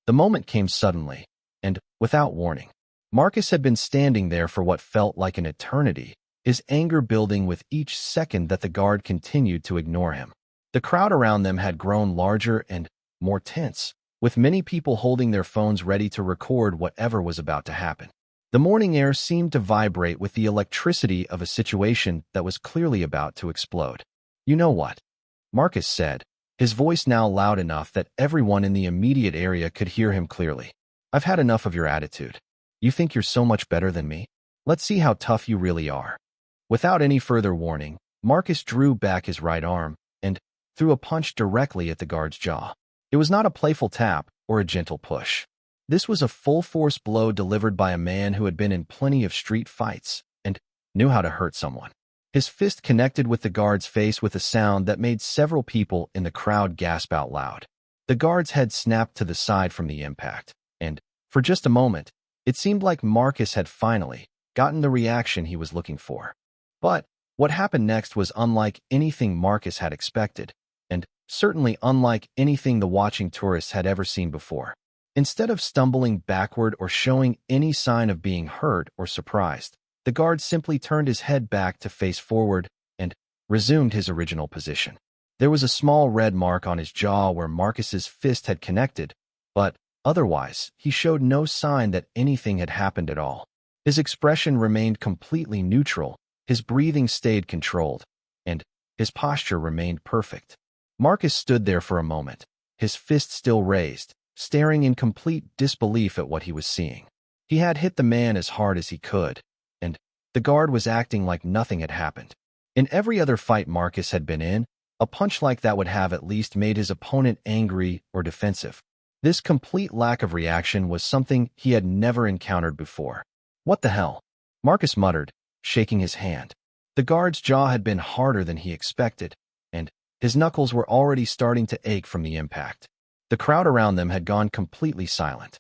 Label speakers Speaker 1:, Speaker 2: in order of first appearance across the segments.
Speaker 1: The moment came suddenly, and without warning. Marcus had been standing there for what felt like an eternity, his anger building with each second that the guard continued to ignore him. The crowd around them had grown larger and more tense, with many people holding their phones ready to record whatever was about to happen. The morning air seemed to vibrate with the electricity of a situation that was clearly about to explode. "You know what?" Marcus said, his voice now loud enough that everyone in the immediate area could hear him clearly. "I've had enough of your attitude. You think you're so much better than me? Let's see how tough you really are." Without any further warning, Marcus drew back his right arm and threw a punch directly at the guard's jaw. It was not a playful tap or a gentle push. This was a full-force blow delivered by a man who had been in plenty of street fights and knew how to hurt someone. His fist connected with the guard's face with a sound that made several people in the crowd gasp out loud. The guard's head snapped to the side from the impact, and, for just a moment, it seemed like Marcus had finally gotten the reaction he was looking for. But what happened next was unlike anything Marcus had expected, and certainly unlike anything the watching tourists had ever seen before. Instead of stumbling backward or showing any sign of being hurt or surprised, the guard simply turned his head back to face forward and resumed his original position. There was a small red mark on his jaw where Marcus's fist had connected, but otherwise, he showed no sign that anything had happened at all. His expression remained completely neutral, his breathing stayed controlled, and his posture remained perfect. Marcus stood there for a moment, his fist still raised, staring in complete disbelief at what he was seeing. He had hit the man as hard as he could, and the guard was acting like nothing had happened. In every other fight Marcus had been in, a punch like that would have at least made his opponent angry or defensive. This complete lack of reaction was something he had never encountered before. "What the hell?" Marcus muttered, shaking his hand. The guard's jaw had been harder than he expected, and his knuckles were already starting to ache from the impact. The crowd around them had gone completely silent.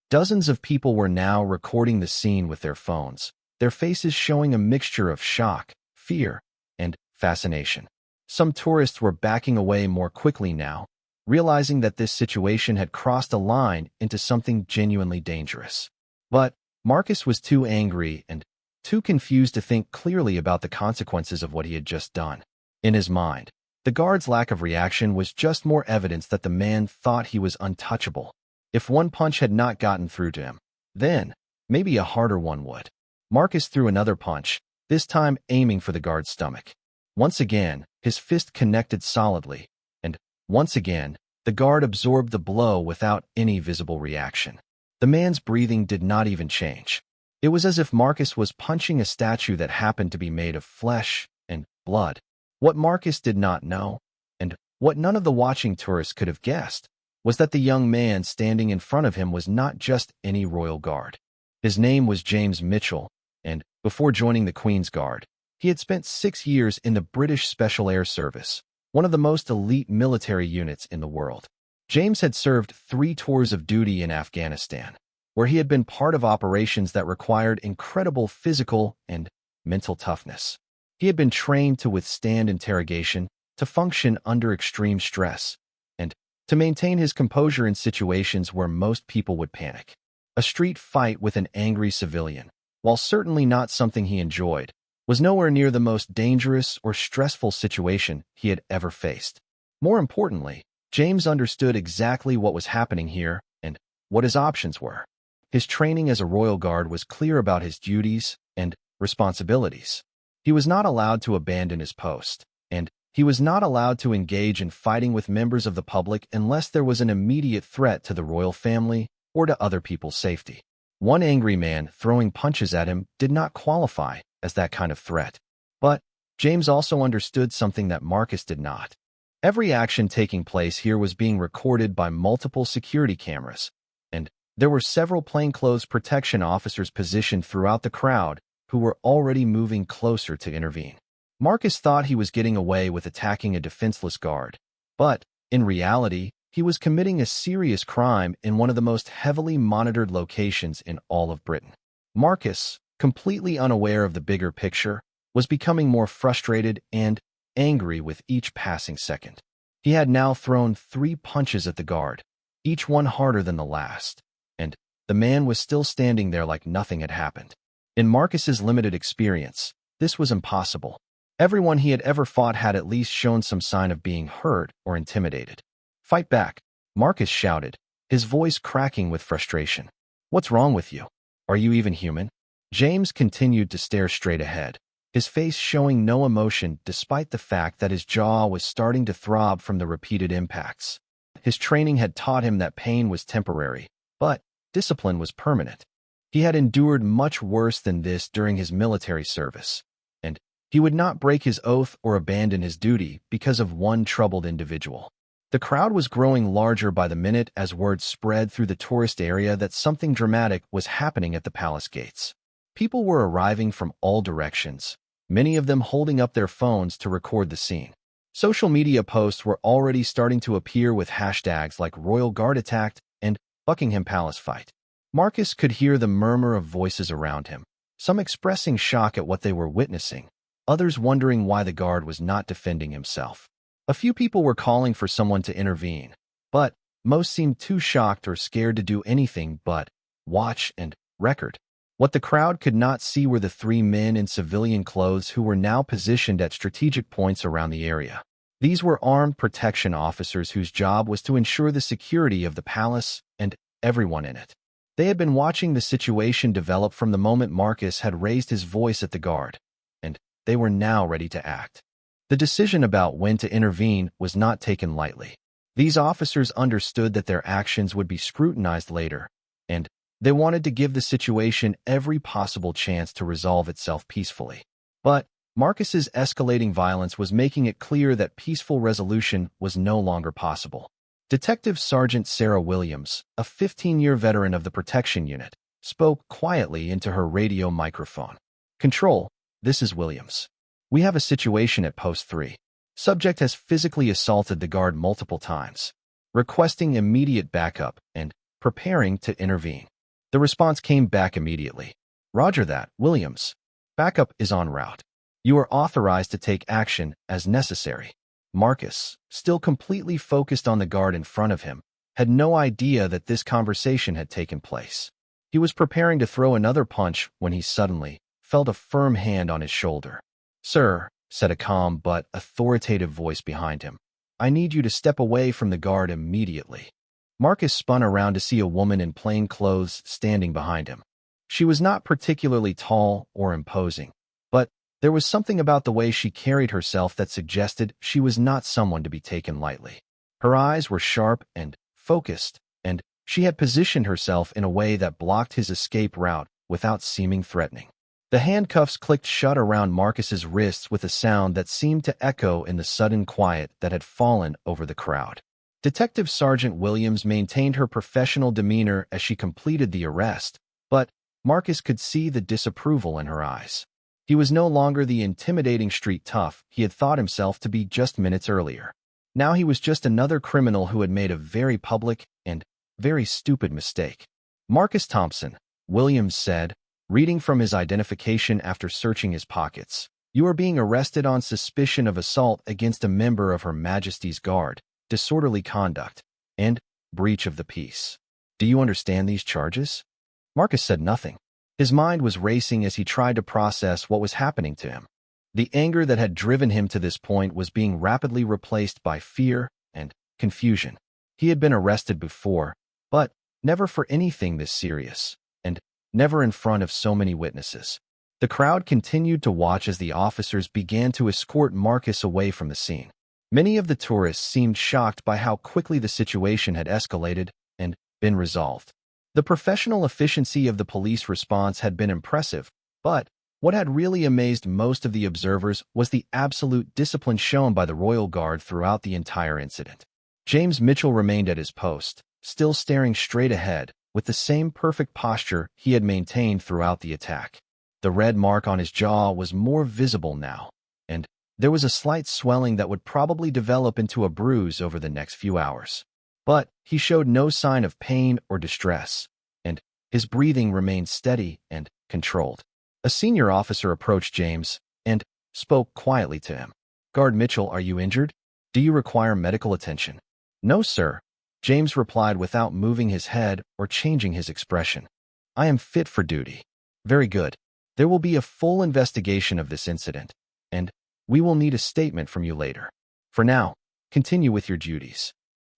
Speaker 1: Dozens of people were now recording the scene with their phones, their faces showing a mixture of shock, fear, and fascination. Some tourists were backing away more quickly now, realizing that this situation had crossed a line into something genuinely dangerous. But Marcus was too angry and too confused to think clearly about the consequences of what he had just done. In his mind, the guard's lack of reaction was just more evidence that the man thought he was untouchable. If one punch had not gotten through to him, then maybe a harder one would. Marcus threw another punch, this time aiming for the guard's stomach. Once again, his fist connected solidly, and once again, the guard absorbed the blow without any visible reaction. The man's breathing did not even change. It was as if Marcus was punching a statue that happened to be made of flesh and blood. What Marcus did not know, and what none of the watching tourists could have guessed, was that the young man standing in front of him was not just any royal guard. His name was James Mitchell, and before joining the Queen's Guard, he had spent 6 years in the British Special Air Service, one of the most elite military units in the world. James had served 3 tours of duty in Afghanistan, where he had been part of operations that required incredible physical and mental toughness. He had been trained to withstand interrogation, to function under extreme stress, and to maintain his composure in situations where most people would panic. A street fight with an angry civilian, while certainly not something he enjoyed, was nowhere near the most dangerous or stressful situation he had ever faced. More importantly, James understood exactly what was happening here and what his options were. His training as a royal guard was clear about his duties and responsibilities. He was not allowed to abandon his post, and he was not allowed to engage in fighting with members of the public unless there was an immediate threat to the royal family or to other people's safety. One angry man throwing punches at him did not qualify as that kind of threat. But James also understood something that Marcus did not. Every action taking place here was being recorded by multiple security cameras, and there were several plainclothes protection officers positioned throughout the crowd who were already moving closer to intervene. Marcus thought he was getting away with attacking a defenseless guard, but, in reality, he was committing a serious crime in one of the most heavily monitored locations in all of Britain. Marcus, completely unaware of the bigger picture, was becoming more frustrated and angry with each passing second. He had now thrown 3 punches at the guard, each one harder than the last. And the man was still standing there like nothing had happened. In Marcus's limited experience, this was impossible. Everyone he had ever fought had at least shown some sign of being hurt or intimidated. "Fight back," Marcus shouted, his voice cracking with frustration. "What's wrong with you? Are you even human?" James continued to stare straight ahead, his face showing no emotion despite the fact that his jaw was starting to throb from the repeated impacts. His training had taught him that pain was temporary, but discipline was permanent. He had endured much worse than this during his military service, and he would not break his oath or abandon his duty because of one troubled individual. The crowd was growing larger by the minute as word spread through the tourist area that something dramatic was happening at the palace gates. People were arriving from all directions, many of them holding up their phones to record the scene. Social media posts were already starting to appear with hashtags like Royal Guard attacked and Buckingham Palace fight. Marcus could hear the murmur of voices around him, some expressing shock at what they were witnessing, others wondering why the guard was not defending himself. A few people were calling for someone to intervene, but most seemed too shocked or scared to do anything but watch and record. What the crowd could not see were the three men in civilian clothes who were now positioned at strategic points around the area. These were armed protection officers whose job was to ensure the security of the palace and everyone in it. They had been watching the situation develop from the moment Marcus had raised his voice at the guard, and they were now ready to act. The decision about when to intervene was not taken lightly. These officers understood that their actions would be scrutinized later, and they wanted to give the situation every possible chance to resolve itself peacefully. But Marcus's escalating violence was making it clear that peaceful resolution was no longer possible. Detective Sergeant Sarah Williams, a 15-year veteran of the protection unit, spoke quietly into her radio microphone. "Control, this is Williams. We have a situation at Post 3. Subject has physically assaulted the guard multiple times, requesting immediate backup and preparing to intervene." The response came back immediately. "Roger that, Williams. Backup is en route. You are authorized to take action as necessary." Marcus, still completely focused on the guard in front of him, had no idea that this conversation had taken place. He was preparing to throw another punch when he suddenly felt a firm hand on his shoulder. "Sir," said a calm but authoritative voice behind him, "I need you to step away from the guard immediately." Marcus spun around to see a woman in plain clothes standing behind him. She was not particularly tall or imposing, but there was something about the way she carried herself that suggested she was not someone to be taken lightly. Her eyes were sharp and focused, and she had positioned herself in a way that blocked his escape route without seeming threatening. The handcuffs clicked shut around Marcus's wrists with a sound that seemed to echo in the sudden quiet that had fallen over the crowd. Detective Sergeant Williams maintained her professional demeanor as she completed the arrest, but Marcus could see the disapproval in her eyes. He was no longer the intimidating street tough he had thought himself to be just minutes earlier. Now he was just another criminal who had made a very public and very stupid mistake. "Marcus Thompson," Williams said, reading from his identification after searching his pockets. "You are being arrested on suspicion of assault against a member of Her Majesty's Guard, disorderly conduct, and breach of the peace. Do you understand these charges?" Marcus said nothing. His mind was racing as he tried to process what was happening to him. The anger that had driven him to this point was being rapidly replaced by fear and confusion. He had been arrested before, but never for anything this serious, and never in front of so many witnesses. The crowd continued to watch as the officers began to escort Marcus away from the scene. Many of the tourists seemed shocked by how quickly the situation had escalated and been resolved. The professional efficiency of the police response had been impressive, but what had really amazed most of the observers was the absolute discipline shown by the Royal Guard throughout the entire incident. James Mitchell remained at his post, still staring straight ahead, with the same perfect posture he had maintained throughout the attack. The red mark on his jaw was more visible now, and there was a slight swelling that would probably develop into a bruise over the next few hours. But he showed no sign of pain or distress, and his breathing remained steady and controlled. A senior officer approached James and spoke quietly to him. "Guard Mitchell, are you injured? Do you require medical attention?" "No, sir," James replied without moving his head or changing his expression. I am fit for duty. Very good. There will be a full investigation of this incident, and we will need a statement from you later. For now, continue with your duties.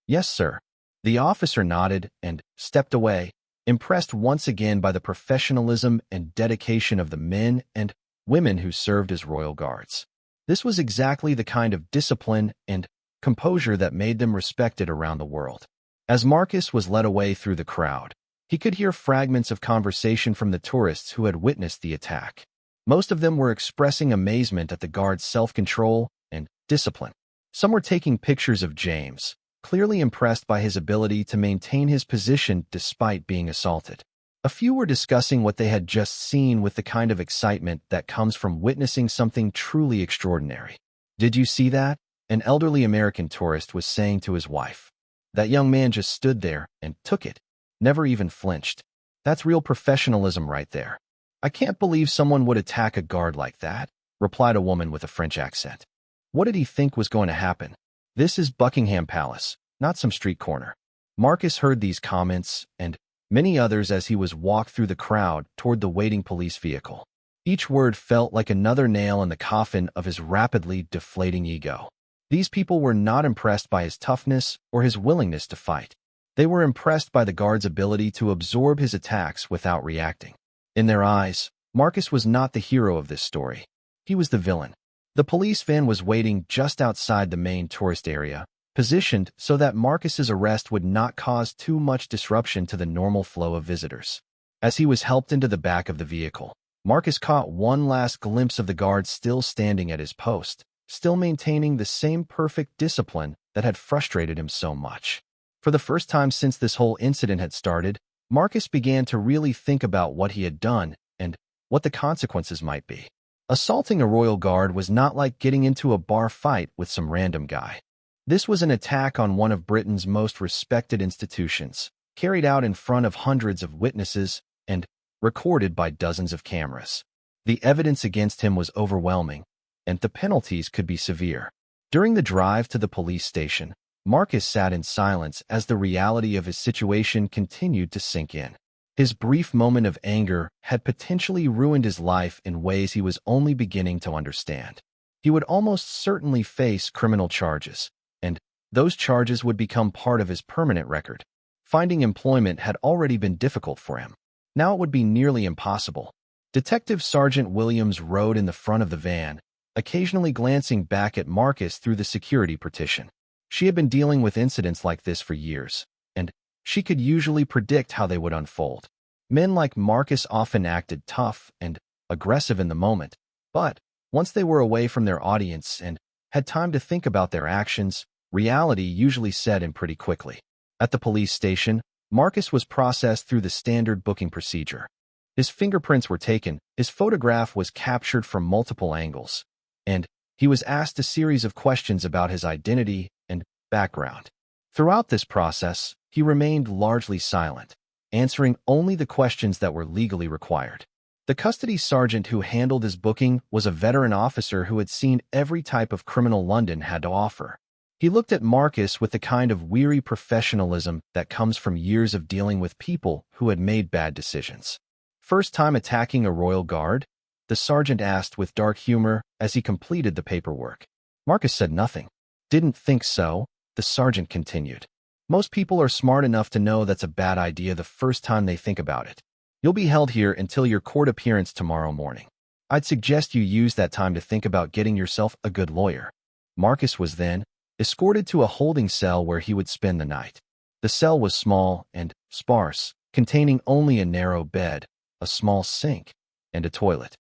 Speaker 1: Yes, sir. The officer nodded and stepped away, impressed once again by the professionalism and dedication of the men and women who served as royal guards. This was exactly the kind of discipline and composure that made them respected around the world. As Marcus was led away through the crowd, he could hear fragments of conversation from the tourists who had witnessed the attack. Most of them were expressing amazement at the guard's self-control and discipline. Some were taking pictures of James, clearly impressed by his ability to maintain his position despite being assaulted. A few were discussing what they had just seen with the kind of excitement that comes from witnessing something truly extraordinary. Did you see that? An elderly American tourist was saying to his wife. That young man just stood there and took it. Never even flinched. That's real professionalism right there. I can't believe someone would attack a guard like that, replied a woman with a French accent. What did he think was going to happen? This is Buckingham Palace, not some street corner. Marcus heard these comments and many others as he was walked through the crowd toward the waiting police vehicle. Each word felt like another nail in the coffin of his rapidly deflating ego. These people were not impressed by his toughness or his willingness to fight. They were impressed by the guard's ability to absorb his attacks without reacting. In their eyes, Marcus was not the hero of this story. He was the villain. The police van was waiting just outside the main tourist area, positioned so that Marcus's arrest would not cause too much disruption to the normal flow of visitors. As he was helped into the back of the vehicle, Marcus caught one last glimpse of the guard still standing at his post, still maintaining the same perfect discipline that had frustrated him so much. For the first time since this whole incident had started, Marcus began to really think about what he had done and what the consequences might be. Assaulting a royal guard was not like getting into a bar fight with some random guy. This was an attack on one of Britain's most respected institutions, carried out in front of hundreds of witnesses and recorded by dozens of cameras. The evidence against him was overwhelming, and the penalties could be severe. During the drive to the police station, Marcus sat in silence as the reality of his situation continued to sink in. His brief moment of anger had potentially ruined his life in ways he was only beginning to understand. He would almost certainly face criminal charges, and those charges would become part of his permanent record. Finding employment had already been difficult for him. Now it would be nearly impossible. Detective Sergeant Williams rode in the front of the van, occasionally glancing back at Marcus through the security partition. She had been dealing with incidents like this for years, and she could usually predict how they would unfold. Men like Marcus often acted tough and aggressive in the moment, but once they were away from their audience and had time to think about their actions, reality usually set in pretty quickly. At the police station, Marcus was processed through the standard booking procedure. His fingerprints were taken, his photograph was captured from multiple angles, and he was asked a series of questions about his identity and background. Throughout this process, he remained largely silent, answering only the questions that were legally required. The custody sergeant who handled his booking was a veteran officer who had seen every type of criminal London had to offer. He looked at Marcus with the kind of weary professionalism that comes from years of dealing with people who had made bad decisions. First time attacking a royal guard? The sergeant asked with dark humor as he completed the paperwork. Marcus said nothing. Didn't think so, the sergeant continued. Most people are smart enough to know that's a bad idea the first time they think about it. You'll be held here until your court appearance tomorrow morning. I'd suggest you use that time to think about getting yourself a good lawyer. Marcus was then escorted to a holding cell where he would spend the night. The cell was small and sparse, containing only a narrow bed, a small sink, and a toilet.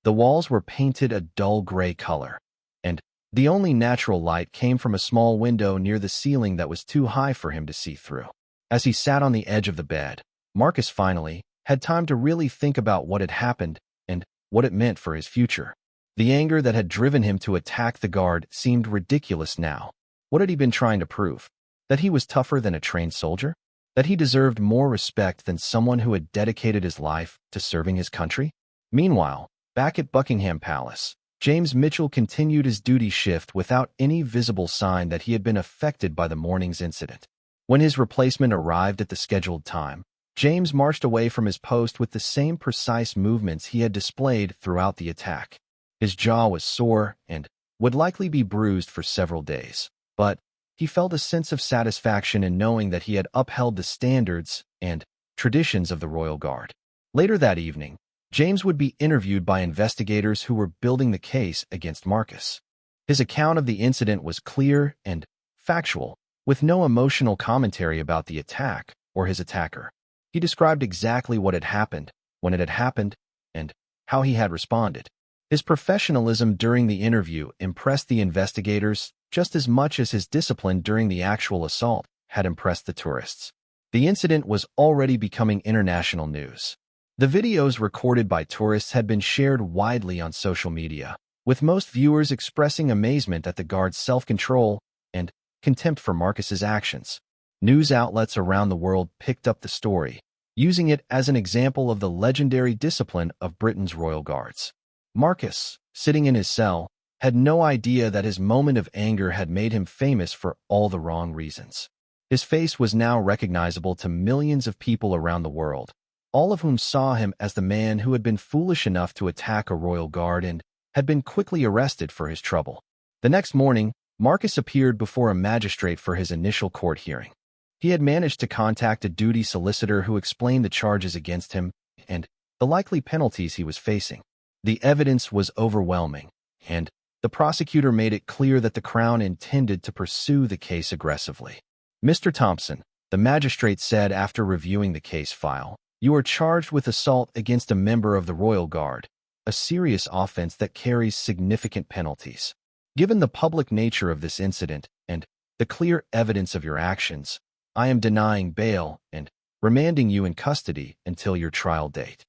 Speaker 1: The walls were painted a dull gray color, and the only natural light came from a small window near the ceiling that was too high for him to see through. As he sat on the edge of the bed, Marcus finally had time to really think about what had happened and what it meant for his future. The anger that had driven him to attack the guard seemed ridiculous now. What had he been trying to prove? That he was tougher than a trained soldier? That he deserved more respect than someone who had dedicated his life to serving his country? Meanwhile, back at Buckingham Palace, James Mitchell continued his duty shift without any visible sign that he had been affected by the morning's incident. When his replacement arrived at the scheduled time, James marched away from his post with the same precise movements he had displayed throughout the attack. His jaw was sore and would likely be bruised for several days, but he felt a sense of satisfaction in knowing that he had upheld the standards and traditions of the Royal Guard. Later that evening, James would be interviewed by investigators who were building the case against Marcus. His account of the incident was clear and factual, with no emotional commentary about the attack or his attacker. He described exactly what had happened, when it had happened, and how he had responded. His professionalism during the interview impressed the investigators just as much as his discipline during the actual assault had impressed the tourists. The incident was already becoming international news. The videos recorded by tourists had been shared widely on social media, with most viewers expressing amazement at the guard's self-control and contempt for Marcus's actions. News outlets around the world picked up the story, using it as an example of the legendary discipline of Britain's royal guards. Marcus, sitting in his cell, had no idea that his moment of anger had made him famous for all the wrong reasons. His face was now recognizable to millions of people around the world, all of whom saw him as the man who had been foolish enough to attack a royal guard and had been quickly arrested for his trouble. The next morning, Marcus appeared before a magistrate for his initial court hearing. He had managed to contact a duty solicitor who explained the charges against him and the likely penalties he was facing. The evidence was overwhelming, and the prosecutor made it clear that the Crown intended to pursue the case aggressively. "Mr. Thompson," the magistrate said after reviewing the case file, "you are charged with assault against a member of the Royal Guard, a serious offense that carries significant penalties. Given the public nature of this incident and the clear evidence of your actions, I am denying bail and remanding you in custody until your trial date."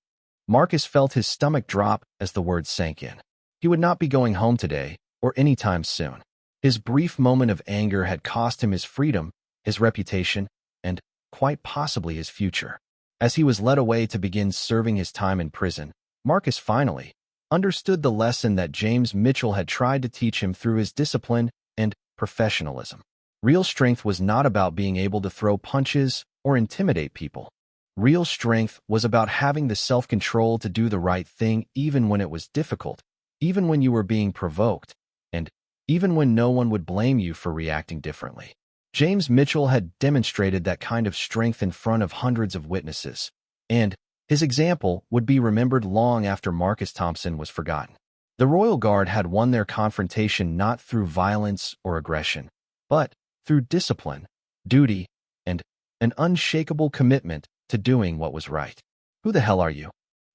Speaker 1: Marcus felt his stomach drop as the words sank in. He would not be going home today or anytime soon. His brief moment of anger had cost him his freedom, his reputation, and quite possibly his future. As he was led away to begin serving his time in prison, Marcus finally understood the lesson that James Mitchell had tried to teach him through his discipline and professionalism. Real strength was not about being able to throw punches or intimidate people. Real strength was about having the self-control to do the right thing even when it was difficult, even when you were being provoked, and even when no one would blame you for reacting differently. James Mitchell had demonstrated that kind of strength in front of hundreds of witnesses, and his example would be remembered long after Marcus Thompson was forgotten. The Royal Guard had won their confrontation not through violence or aggression, but through discipline, duty, and an unshakable commitment to doing what was right. "Who the hell are you?"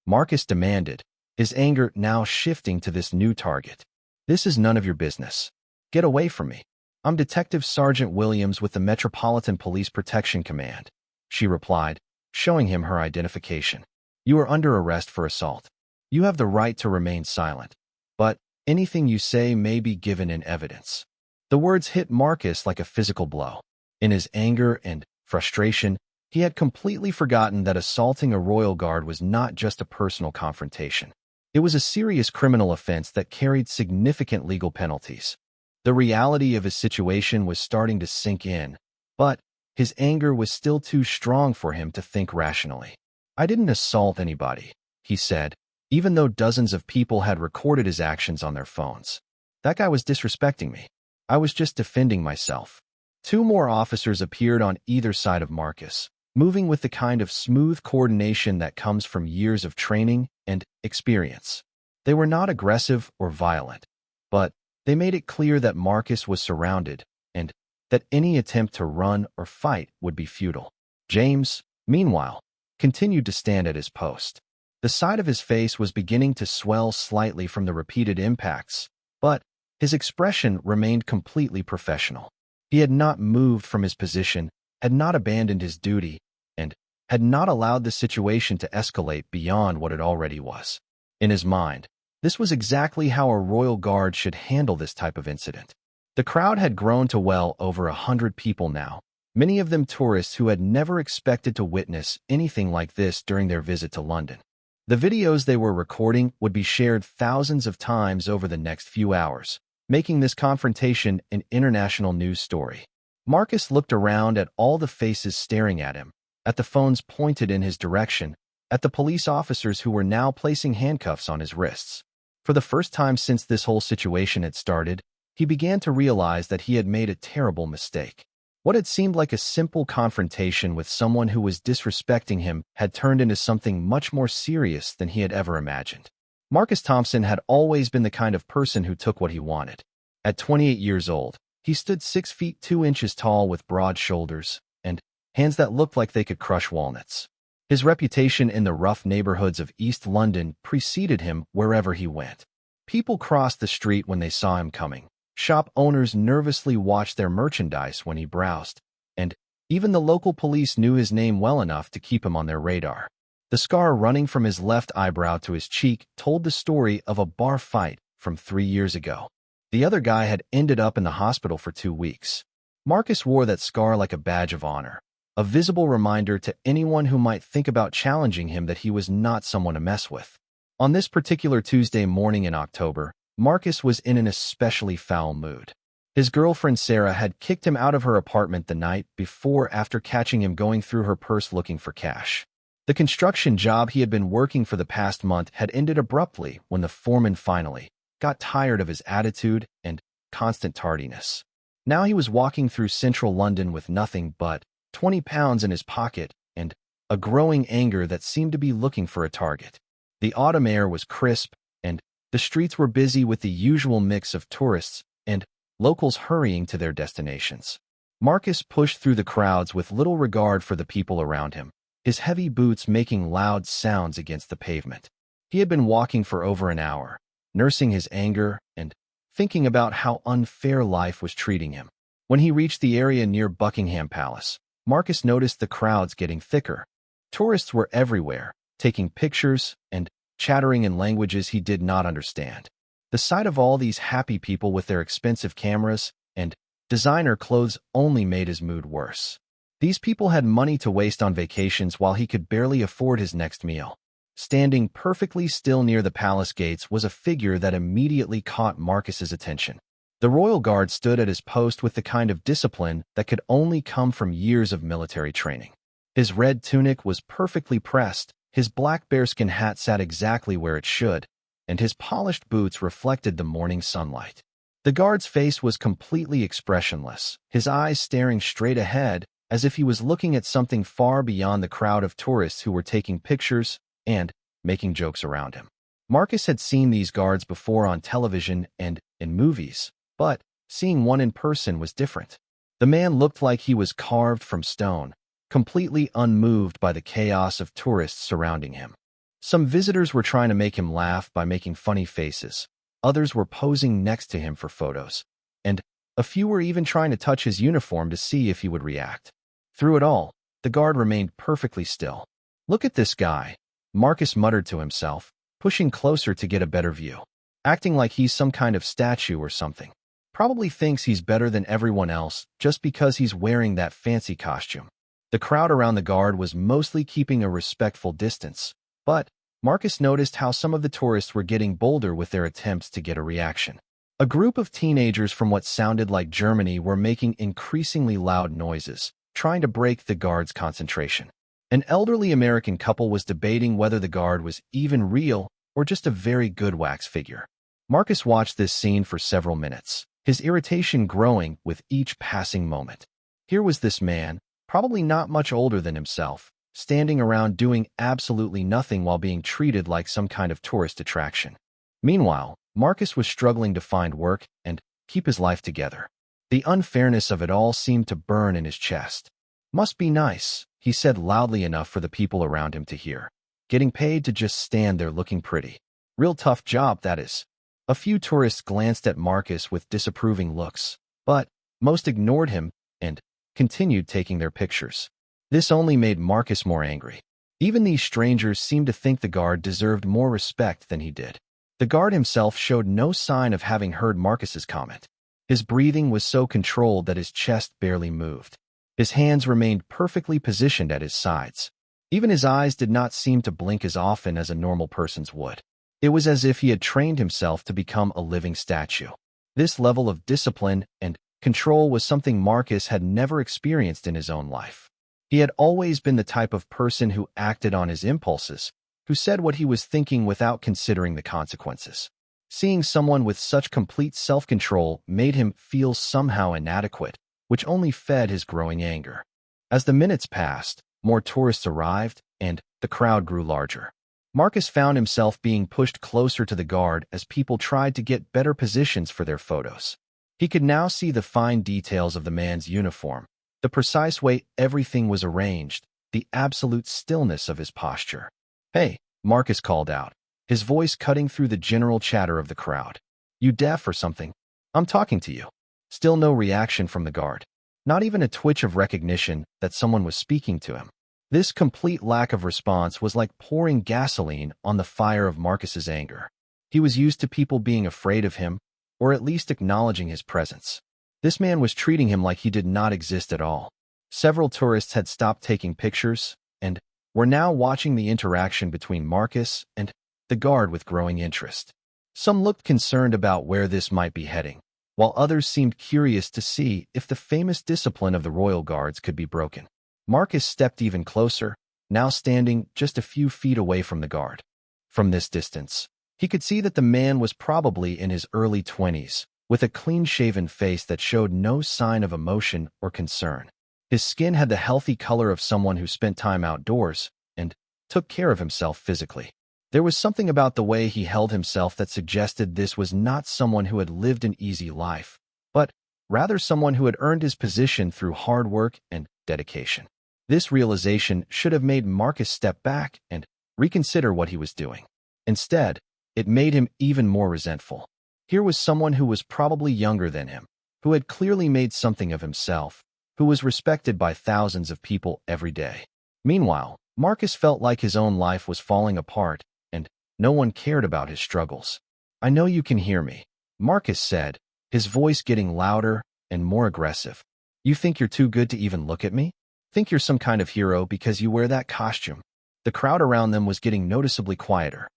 Speaker 1: Marcus demanded, his anger now shifting to this new target. "This is none of your business. Get away from me. I'm Detective Sergeant Williams with the Metropolitan Police Protection Command," she replied, showing him her identification. "You are under arrest for assault. You have the right to remain silent, but anything you say may be given in evidence." The words hit Marcus like a physical blow. In his anger and frustration, he had completely forgotten that assaulting a royal guard was not just a personal confrontation. It was a serious criminal offense that carried significant legal penalties. The reality of his situation was starting to sink in, but his anger was still too strong for him to think rationally. "I didn't assault anybody," he said, even though dozens of people had recorded his actions on their phones. "That guy was disrespecting me. I was just defending myself." Two more officers appeared on either side of Marcus, moving with the kind of smooth coordination that comes from years of training and experience. They were not aggressive or violent, but they made it clear that Marcus was surrounded and that any attempt to run or fight would be futile. James, meanwhile, continued to stand at his post. The side of his face was beginning to swell slightly from the repeated impacts, but his expression remained completely professional. He had not moved from his position, had not abandoned his duty, and had not allowed the situation to escalate beyond what it already was. In his mind, this was exactly how a royal guard should handle this type of incident. The crowd had grown to well over 100 people now, many of them tourists who had never expected to witness anything like this during their visit to London. The videos they were recording would be shared thousands of times over the next few hours, making this confrontation an international news story. Marcus looked around at all the faces staring at him, at the phones pointed in his direction, at the police officers who were now placing handcuffs on his wrists. For the first time since this whole situation had started, he began to realize that he had made a terrible mistake. What had seemed like a simple confrontation with someone who was disrespecting him had turned into something much more serious than he had ever imagined. Marcus Thompson had always been the kind of person who took what he wanted. At 28 years old, he stood 6 feet 2 inches tall with broad shoulders and hands that looked like they could crush walnuts. His reputation in the rough neighborhoods of East London preceded him wherever he went. People crossed the street when they saw him coming. Shop owners nervously watched their merchandise when he browsed, and even the local police knew his name well enough to keep him on their radar. The scar running from his left eyebrow to his cheek told the story of a bar fight from 3 years ago. The other guy had ended up in the hospital for 2 weeks. Marcus wore that scar like a badge of honor, a visible reminder to anyone who might think about challenging him that he was not someone to mess with. On this particular Tuesday morning in October, Marcus was in an especially foul mood. His girlfriend Sarah had kicked him out of her apartment the night before after catching him going through her purse looking for cash. The construction job he had been working for the past month had ended abruptly when the foreman finally got tired of his attitude and constant tardiness. Now he was walking through central London with nothing but 20 pounds in his pocket and a growing anger that seemed to be looking for a target. The autumn air was crisp, and the streets were busy with the usual mix of tourists and locals hurrying to their destinations. Marcus pushed through the crowds with little regard for the people around him, his heavy boots making loud sounds against the pavement. He had been walking for over an hour, nursing his anger and thinking about how unfair life was treating him. When he reached the area near Buckingham Palace, Marcus noticed the crowds getting thicker. Tourists were everywhere, taking pictures and chattering in languages he did not understand. The sight of all these happy people with their expensive cameras and designer clothes only made his mood worse. These people had money to waste on vacations while he could barely afford his next meal. Standing perfectly still near the palace gates was a figure that immediately caught Marcus's attention. The royal guard stood at his post with the kind of discipline that could only come from years of military training. His red tunic was perfectly pressed, his black bearskin hat sat exactly where it should, and his polished boots reflected the morning sunlight. The guard's face was completely expressionless, his eyes staring straight ahead as if he was looking at something far beyond the crowd of tourists who were taking pictures and making jokes around him. Marcus had seen these guards before on television and in movies, but seeing one in person was different. The man looked like he was carved from stone, completely unmoved by the chaos of tourists surrounding him. Some visitors were trying to make him laugh by making funny faces. Others were posing next to him for photos, and a few were even trying to touch his uniform to see if he would react. Through it all, the guard remained perfectly still. "Look at this guy," Marcus muttered to himself, pushing closer to get a better view. "Acting like he's some kind of statue or something. Probably thinks he's better than everyone else just because he's wearing that fancy costume." The crowd around the guard was mostly keeping a respectful distance, but Marcus noticed how some of the tourists were getting bolder with their attempts to get a reaction. A group of teenagers from what sounded like Germany were making increasingly loud noises, trying to break the guard's concentration. An elderly American couple was debating whether the guard was even real or just a very good wax figure. Marcus watched this scene for several minutes, his irritation growing with each passing moment. Here was this man, probably not much older than himself, standing around doing absolutely nothing while being treated like some kind of tourist attraction. Meanwhile, Marcus was struggling to find work and keep his life together. The unfairness of it all seemed to burn in his chest. "Must be nice," he said loudly enough for the people around him to hear. "Getting paid to just stand there looking pretty. Real tough job, that is." A few tourists glanced at Marcus with disapproving looks, but most ignored him and continued taking their pictures. This only made Marcus more angry. Even these strangers seemed to think the guard deserved more respect than he did. The guard himself showed no sign of having heard Marcus's comment. His breathing was so controlled that his chest barely moved. His hands remained perfectly positioned at his sides. Even his eyes did not seem to blink as often as a normal person's would. It was as if he had trained himself to become a living statue. This level of discipline and control was something Marcus had never experienced in his own life. He had always been the type of person who acted on his impulses, who said what he was thinking without considering the consequences. Seeing someone with such complete self-control made him feel somehow inadequate, which only fed his growing anger. As the minutes passed, more tourists arrived, and the crowd grew larger. Marcus found himself being pushed closer to the guard as people tried to get better positions for their photos. He could now see the fine details of the man's uniform, the precise way everything was arranged, the absolute stillness of his posture. "Hey," Marcus called out, his voice cutting through the general chatter of the crowd. "You deaf or something? I'm talking to you." Still no reaction from the guard. Not even a twitch of recognition that someone was speaking to him. This complete lack of response was like pouring gasoline on the fire of Marcus's anger. He was used to people being afraid of him, or at least acknowledging his presence. This man was treating him like he did not exist at all. Several tourists had stopped taking pictures, and were now watching the interaction between Marcus and the guard with growing interest. Some looked concerned about where this might be heading, while others seemed curious to see if the famous discipline of the royal guards could be broken. Marcus stepped even closer, now standing just a few feet away from the guard. From this distance, he could see that the man was probably in his early 20s, with a clean-shaven face that showed no sign of emotion or concern. His skin had the healthy color of someone who spent time outdoors and took care of himself physically. There was something about the way he held himself that suggested this was not someone who had lived an easy life, but rather someone who had earned his position through hard work and dedication. This realization should have made Marcus step back and reconsider what he was doing. Instead, it made him even more resentful. Here was someone who was probably younger than him, who had clearly made something of himself, who was respected by thousands of people every day. Meanwhile, Marcus felt like his own life was falling apart, and no one cared about his struggles. "I know you can hear me," Marcus said, his voice getting louder and more aggressive. "You think you're too good to even look at me? Think you're some kind of hero because you wear that costume?" The crowd around them was getting noticeably quieter.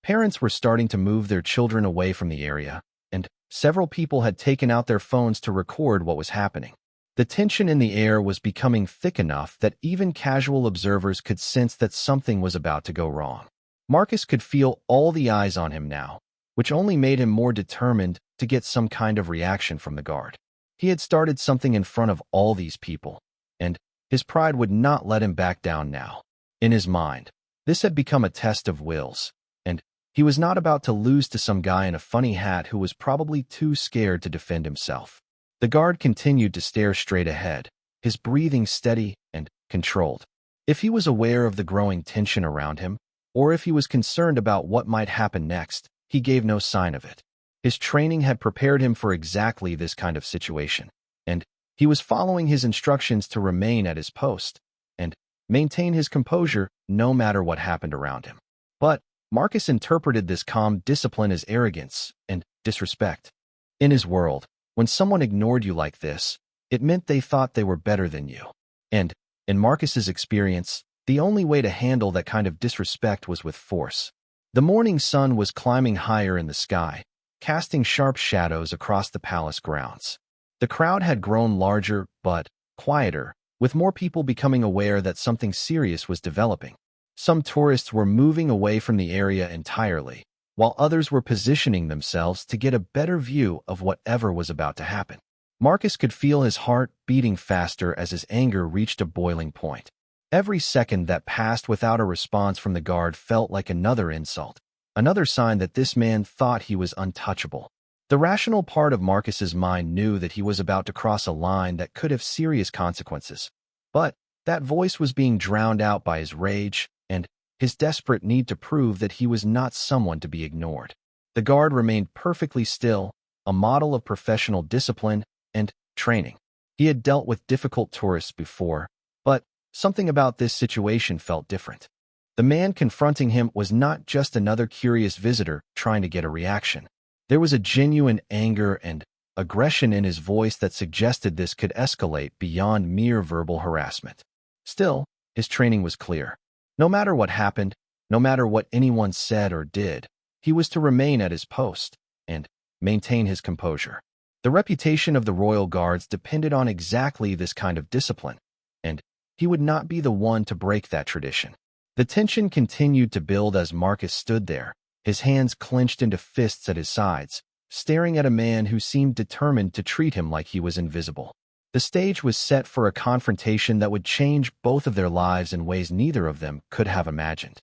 Speaker 1: Parents were starting to move their children away from the area, and several people had taken out their phones to record what was happening. The tension in the air was becoming thick enough that even casual observers could sense that something was about to go wrong. Marcus could feel all the eyes on him now, which only made him more determined to get some kind of reaction from the guard. He had started something in front of all these people, and his pride would not let him back down now. In his mind, this had become a test of wills, and he was not about to lose to some guy in a funny hat who was probably too scared to defend himself. The guard continued to stare straight ahead, his breathing steady and controlled. If he was aware of the growing tension around him, or if he was concerned about what might happen next, he gave no sign of it. His training had prepared him for exactly this kind of situation, and he was following his instructions to remain at his post and maintain his composure no matter what happened around him. But Marcus interpreted this calm discipline as arrogance and disrespect. In his world, when someone ignored you like this, it meant they thought they were better than you. And, in Marcus's experience, the only way to handle that kind of disrespect was with force. The morning sun was climbing higher in the sky, casting sharp shadows across the palace grounds. The crowd had grown larger but quieter, with more people becoming aware that something serious was developing. Some tourists were moving away from the area entirely, while others were positioning themselves to get a better view of whatever was about to happen. Marcus could feel his heart beating faster as his anger reached a boiling point. Every second that passed without a response from the guard felt like another insult, another sign that this man thought he was untouchable. The rational part of Marcus's mind knew that he was about to cross a line that could have serious consequences, but that voice was being drowned out by his rage and his desperate need to prove that he was not someone to be ignored. The guard remained perfectly still, a model of professional discipline and training. He had dealt with difficult tourists before, but something about this situation felt different. The man confronting him was not just another curious visitor trying to get a reaction. There was a genuine anger and aggression in his voice that suggested this could escalate beyond mere verbal harassment. Still, his training was clear. No matter what happened, no matter what anyone said or did, he was to remain at his post and maintain his composure. The reputation of the royal guards depended on exactly this kind of discipline, and he would not be the one to break that tradition. The tension continued to build as Marcus stood there, his hands clenched into fists at his sides, staring at a man who seemed determined to treat him like he was invisible. The stage was set for a confrontation that would change both of their lives in ways neither of them could have imagined.